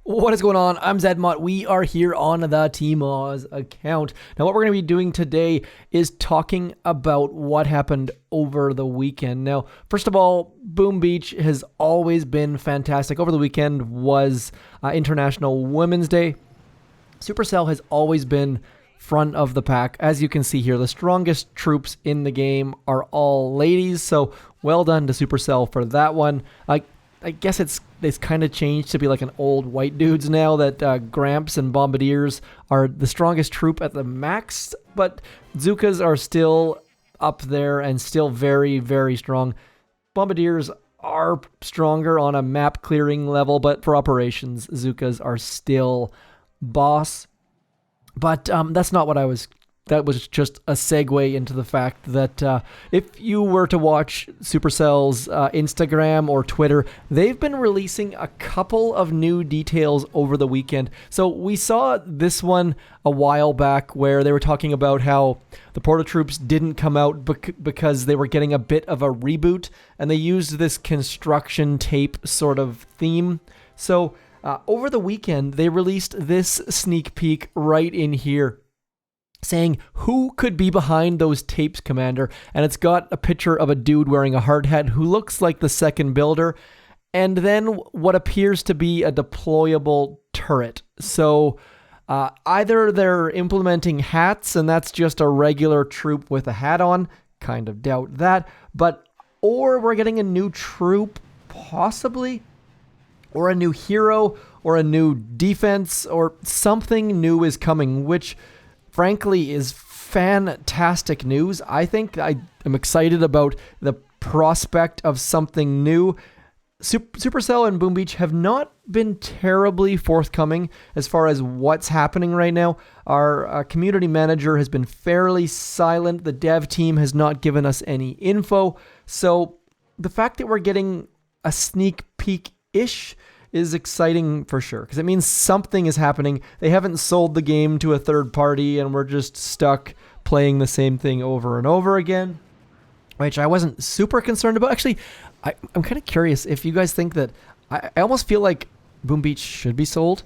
What is going on? I'm zmoT. We are here on the T-Moz account. Now, what we're going to be doing today is talking about what happened over the weekend. Now, first of all, Boom Beach has always been fantastic. Over the weekend was International Women's Day. Supercell has always been front of the pack. As you can see here, the strongest troops in the game are all ladies, so well done to Supercell for that one. I guess it's kind of changed to be like an old white dudes now that Gramps and Bombardiers are the strongest troop at the max, but Zookas are still up there and still very, very strong. Bombardiers are stronger on a map clearing level, but for operations, Zookas are still boss. But that's not what that was just a segue into the fact that if you were to watch Supercell's Instagram or Twitter, they've been releasing a couple of new details over the weekend. So we saw this one a while back where they were talking about how the Porta Troops didn't come out because they were getting a bit of a reboot, and they used this construction tape sort of theme. So over the weekend, they released this sneak peek right in here, saying who could be behind those tapes, Commander, and it's got a picture of a dude wearing a hard hat who looks like the second builder, and then what appears to be a deployable turret. So either they're implementing hats, and that's just a regular troop with a hat on, kind of doubt that, or we're getting a new troop, possibly, or a new hero, or a new defense, or something new is coming, which frankly is fantastic news. I think I am excited about the prospect of something new. Supercell and Boom Beach have not been terribly forthcoming as far as what's happening right now. Our community manager has been fairly silent. The dev team has not given us any info. So the fact that we're getting a sneak peek-ish is exciting for sure, because it means something is happening. They haven't sold the game to a third party, and we're just stuck playing the same thing over and over again, which I wasn't super concerned about. Actually, I'm kind of curious if you guys think that I almost feel like Boom Beach should be sold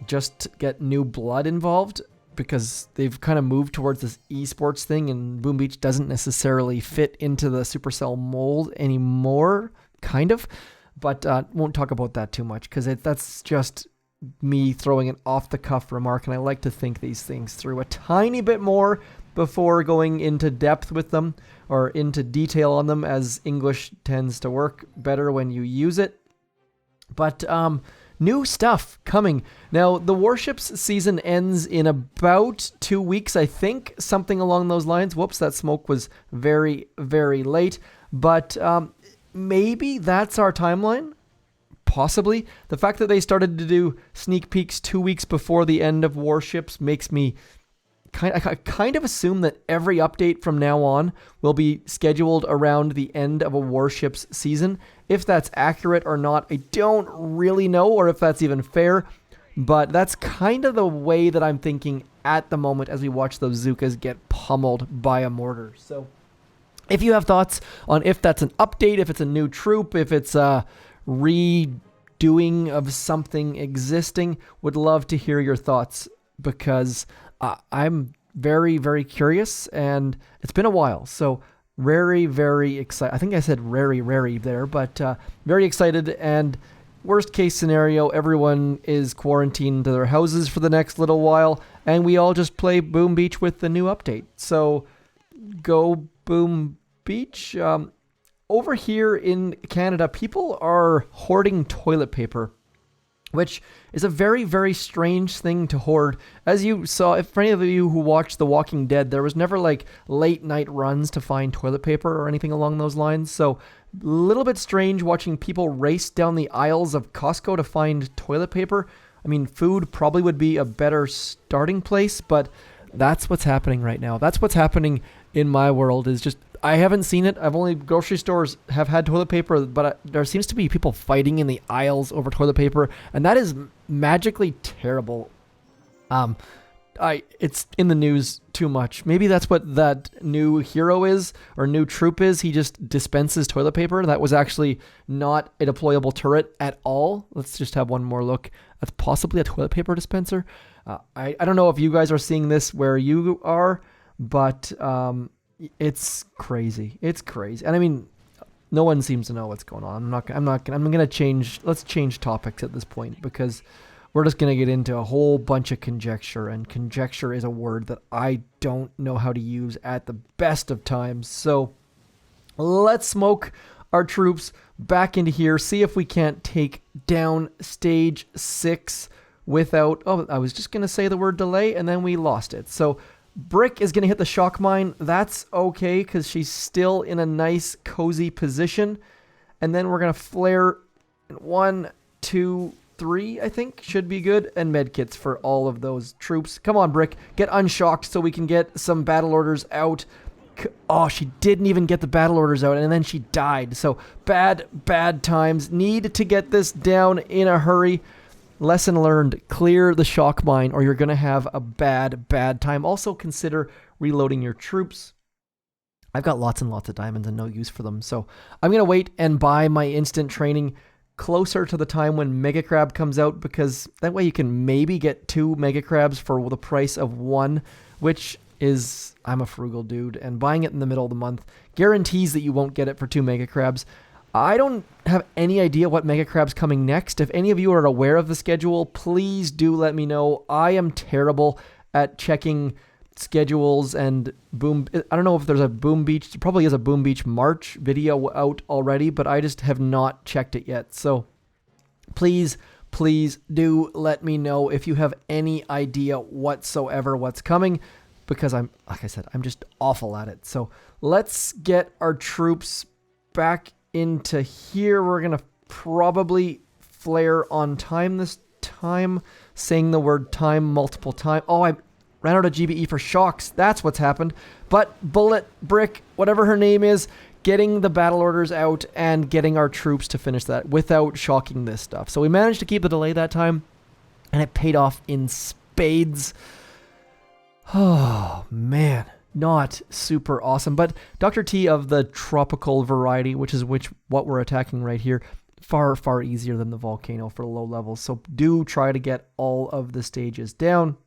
just to get new blood involved, because they've kind of moved towards this esports thing, and Boom Beach doesn't necessarily fit into the Supercell mold anymore, kind of. But won't talk about that too much, because that's just me throwing an off-the-cuff remark, and I like to think these things through a tiny bit more before going into depth with them, or into detail on them, as English tends to work better when you use it. But new stuff coming. Now, the Warships season ends in about 2 weeks, I think, something along those lines. Whoops, that smoke was very, very late. But maybe that's our timeline, possibly. The fact that they started to do sneak peeks 2 weeks before the end of Warships makes me kind of assume that every update from now on will be scheduled around the end of a Warships season. If that's accurate or not, I don't really know, or if that's even fair, but that's kind of the way that I'm thinking at the moment as we watch those Zookas get pummeled by a mortar. So if you have thoughts on if that's an update, if it's a new troop, if it's a redoing of something existing, would love to hear your thoughts, because I'm very, very curious, and it's been a while. So very, very excited. I think I said very there, but very excited. And worst case scenario, everyone is quarantined to their houses for the next little while, and we all just play Boom Beach with the new update. So go Boom Beach. Over here in Canada, people are hoarding toilet paper, which is a very, very strange thing to hoard. As you saw, if for any of you who watched The Walking Dead, there was never like late night runs to find toilet paper or anything along those lines. So a little bit strange watching people race down the aisles of Costco to find toilet paper. I mean, food probably would be a better starting place, but that's what's happening right now. That's what's happening in my world, is just, I haven't seen it. I've only, grocery stores have had toilet paper, but there seems to be people fighting in the aisles over toilet paper, and that is magically terrible. it's in the news too much. Maybe that's what that new hero is, or new troop is. He just dispenses toilet paper. That was actually not a deployable turret at all. Let's just have one more look. That's possibly a toilet paper dispenser. I don't know if you guys are seeing this where you are, but it's crazy. It's crazy. And I mean, no one seems to know what's going on. I'm going to change. Let's change topics at this point, because we're just going to get into a whole bunch of conjecture, and conjecture is a word that I don't know how to use at the best of times. So let's smoke our troops back into here, see if we can't take down stage 6 without, I was just going to say the word delay, and then we lost it. So Brick is going to hit the shock mine. That's okay, because she's still in a nice, cozy position. And then we're going to flare 1, 2, 3, I think, should be good, and medkits for all of those troops. Come on, Brick, get unshocked so we can get some battle orders out. Oh, she didn't even get the battle orders out, and then she died. So bad times. Need to get this down in a hurry. Lesson learned, clear the shock mine or you're going to have a bad time. Also consider reloading your troops. I've got lots and lots of diamonds and no use for them, so I'm going to wait and buy my instant training closer to the time when Mega Crab comes out, because that way you can maybe get 2 Mega Crabs for the price of 1, which is, I'm a frugal dude, and buying it in the middle of the month guarantees that you won't get it for 2 Mega Crabs. I don't have any idea what Mega Crab's coming next. If any of you are aware of the schedule, please do let me know. I am terrible at checking schedules and I don't know if there's a Boom Beach, there probably is a Boom Beach March video out already, but I just have not checked it yet. So please do let me know if you have any idea whatsoever what's coming, because like I said, I'm just awful at it. So let's get our troops back into here. We're going to probably flare on time this time, saying the word time multiple times. Oh, I ran out of GBE for shocks. That's what's happened. But Bullet, Brick, whatever her name is, getting the battle orders out and getting our troops to finish that without shocking this stuff. So we managed to keep the delay that time, and it paid off in spades. Oh, man. Not super awesome, but Dr. T of the tropical variety, which is what we're attacking right here, far easier than the volcano for low levels. So do try to get all of the stages down.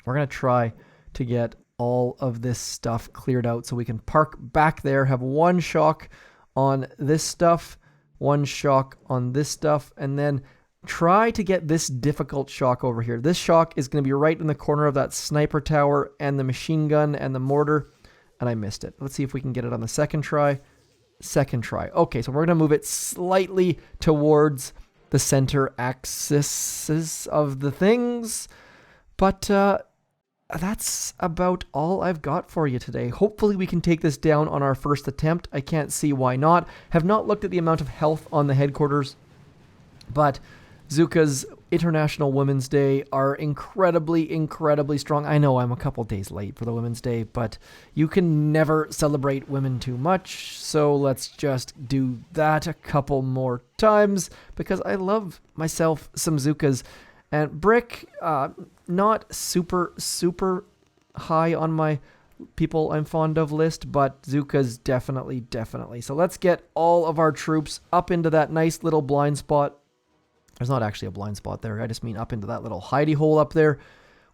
We're going to try to get all of this stuff cleared out so we can park back there, have 1 shock on this stuff, 1 shock on this stuff, and then try to get this difficult shock over here. This shock is going to be right in the corner of that sniper tower and the machine gun and the mortar, and I missed it. Let's see if we can get it on the second try. Okay, so we're going to move it slightly towards the center axis of the things, but that's about all I've got for you today. Hopefully we can take this down on our first attempt. I can't see why not. Have not looked at the amount of health on the headquarters, but Zuka's International Women's Day are incredibly strong. I know I'm a couple days late for the Women's Day, but you can never celebrate women too much, so let's just do that a couple more times, because I love myself some Zukas. And Brick, not super high on my people I'm fond of list, but Zuka's definitely. So let's get all of our troops up into that nice little blind spot. There's not actually a blind spot there. I just mean up into that little hidey hole up there.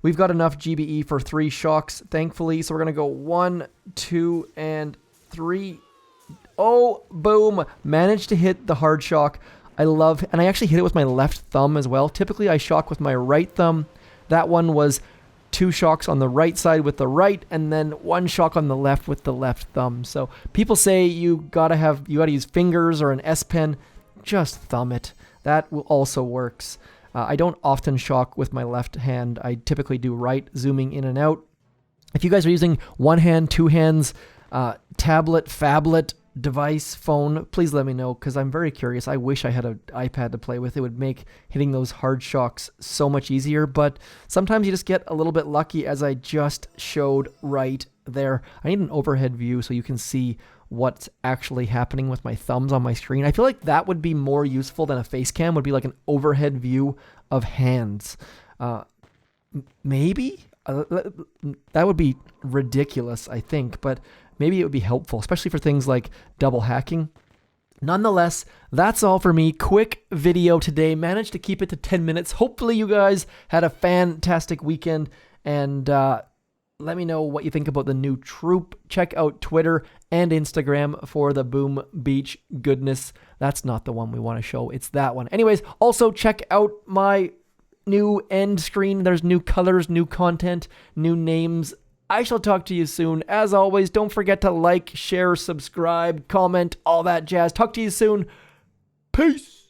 We've got enough GBE for 3 shocks, thankfully. So we're going to go 1, 2, and 3. Oh, boom. Managed to hit the hard shock. And I actually hit it with my left thumb as well. Typically, I shock with my right thumb. That one was 2 shocks on the right side with the right, and then 1 shock on the left with the left thumb. So people say you gotta use fingers or an S Pen. Just thumb it. That also works. I don't often shock with my left hand. I typically do right, zooming in and out. If you guys are using 1 hand, 2 hands, tablet, phablet, device, phone, please let me know, because I'm very curious. I wish I had an iPad to play with. It would make hitting those hard shocks so much easier, but sometimes you just get a little bit lucky, as I just showed right there. I need an overhead view so you can see what's actually happening with my thumbs on my screen. I feel like that would be more useful than a face cam, would be like an overhead view of hands. Maybe? That would be ridiculous, I think, but maybe it would be helpful, especially for things like double hacking. Nonetheless, that's all for me. Quick video today. Managed to keep it to 10 minutes. Hopefully you guys had a fantastic weekend, and let me know what you think about the new troop. Check out Twitter and Instagram for the Boom Beach goodness. That's not the one we want to show. It's that one. Anyways, also check out my new end screen. There's new colors, new content, new names. I shall talk to you soon. As always, don't forget to like, share, subscribe, comment, all that jazz. Talk to you soon. Peace.